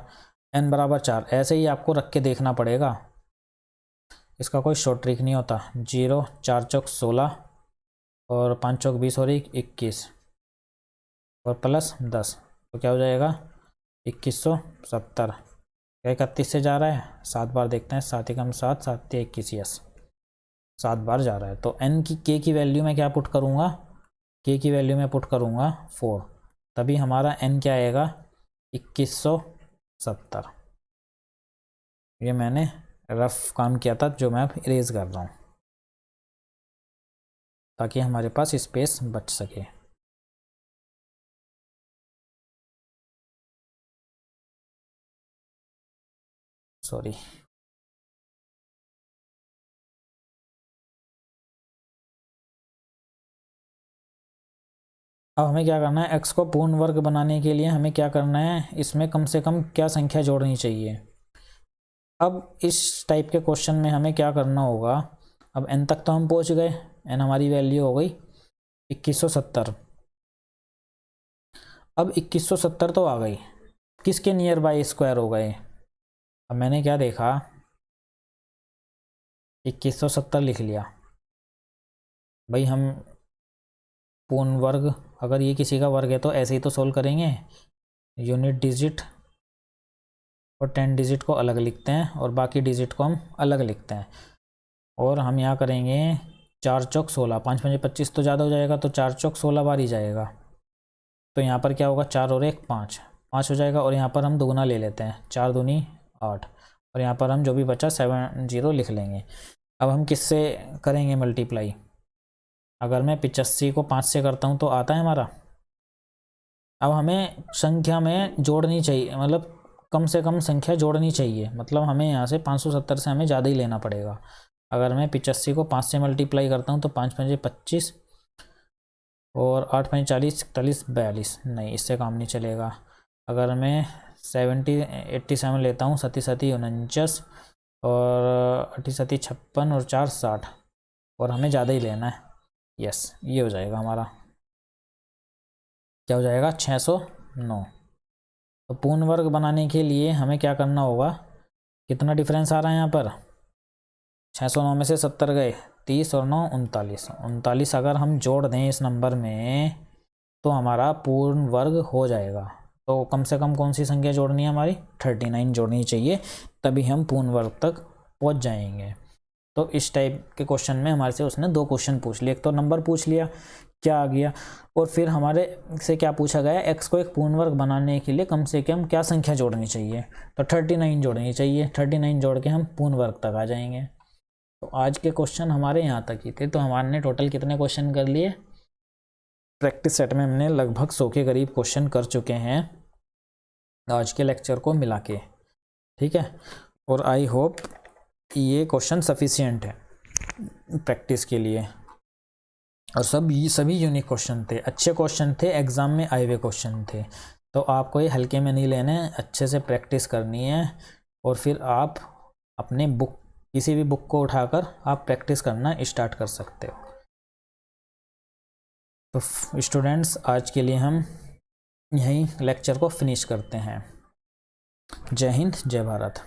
n बराबर 4 ऐसे ही आपको रख के देखना पड़ेगा, इसका कोई शॉर्ट ट्रिक नहीं होता। 0 4 चौक 16 और 5 चौक 20 और 21 और प्लस 10, तो क्या हो जाएगा, 2170। क्या 31 से जा रहा है? 7 बार देखते हैं, 7 एकम 7 7 तिया 21, यस 7 बार जा रहा है। तो n की k की वैल्यू में क्या पुट करूँगा, k की वैल्यू में पुट करूँगा 4, तभी हमारा n क्या आएगा, 2170। ये मैंने रफ काम किया था, जो मैं अब इरेज कर रहा हूँ ताकि हमारे पास स्पेस बच सके। सॉरी, अब हमें क्या करना है, x को पूर्ण वर्ग बनाने के लिए हमें क्या करना है, इसमें कम से कम क्या संख्या जोड़नी चाहिए। अब इस टाइप के क्वेश्चन में हमें क्या करना होगा, अब n तक तो हम पहुंच गए, n हमारी वैल्यू हो गई 2170। अब 2170 तो आ गई, किसके नियर बाय स्क्वायर हो गए। अब मैंने क्या देखा, 2170 लिख लिया। भाई हम पूर्ण वर्ग, अगर ये किसी का वर्ग है तो ऐसे ही तो सोल्व करेंगे, यूनिट डिजिट और 10 डिजिट को अलग लिखते हैं और बाकी डिजिट को हम अलग लिखते हैं। और हम यहाँ करेंगे 4 चौक 16, 5 5 25 तो ज़्यादा हो जाएगा, तो 4 चौक 16 बार ही जाएगा। तो यहाँ पर क्या होगा, 4 और 1 5 5 हो जाएगा। और यहाँ पर हम दोगुना ले लेते हैं, 4 दूनी 8, और यहाँ पर हम जो भी बचा 70 लिख लेंगे। अब हम किससे करेंगे मल्टीप्लाई, अगर मैं 85 को 5 से करता हूँ तो आता है हमारा। अब हमें संख्या में जोड़नी चाहिए, मतलब कम से कम संख्या जोड़नी चाहिए, मतलब हमें यहाँ से 570 से हमें ज़्यादा ही लेना पड़ेगा। अगर मैं 85 को 5 से मल्टीप्लाई करता हूँ तो 5 5 25 और 8 5 40 41 42, नहीं इससे काम नहीं चलेगा। अगर मैं 87 लेता हूँ, 37 49 और 38 56 और 4 60, और हमें ज़्यादा ही लेना है। यस, ये हो जाएगा हमारा, क्या हो जाएगा, 609। तो पूर्ण वर्ग बनाने के लिए हमें क्या करना होगा, कितना डिफरेंस आ रहा है यहाँ पर, 609 में से 70 गए, 30 और 9 39, 39 अगर हम जोड़ दें इस नंबर में तो हमारा पूर्ण वर्ग हो जाएगा। तो कम से कम कौन सी संख्या जोड़नी है हमारी, 39 जोड़नी चाहिए, तभी हम पूर्ण वर्ग तक पहुंच जाएंगे। तो इस टाइप के क्वेश्चन में हमारे से उसने 2 क्वेश्चन पूछ लिए, एक तो नंबर पूछ लिया क्या आ गया, और फिर हमारे से क्या पूछा गया, x को एक पूर्ण वर्ग बनाने के लिए कम से कम क्या संख्या जोड़नी चाहिए, तो 39 जोड़नी चाहिए, 39 जोड़ के हम पूर्ण वर्ग तक आ जाएंगे। तो आज के क्वेश्चन हमारे यहाँ तक ही थे। तो हमारे टोटल कितने क्वेश्चन कर लिए, प्रैक्टिस सेट में हमने लगभग 100 के करीब क्वेश्चन कर चुके हैं आज के लेक्चर को मिला के, ठीक है। और आई होप ये क्वेश्चन सफिशिएंट है प्रैक्टिस के लिए, और सभी यूनिक क्वेश्चन थे, अच्छे क्वेश्चन थे, एग्जाम में आए हुए क्वेश्चन थे। तो आपको ये हल्के में नहीं लेने, अच्छे से प्रैक्टिस करनी है, और फिर आप अपने बुक, किसी भी बुक को उठाकर आप प्रैक्टिस करना स्टार्ट कर सकते हो। तो स्टूडेंट्स आज के लिए हम यहीं लेक्चर को फिनिश करते हैं। जय हिंद, जय भारत।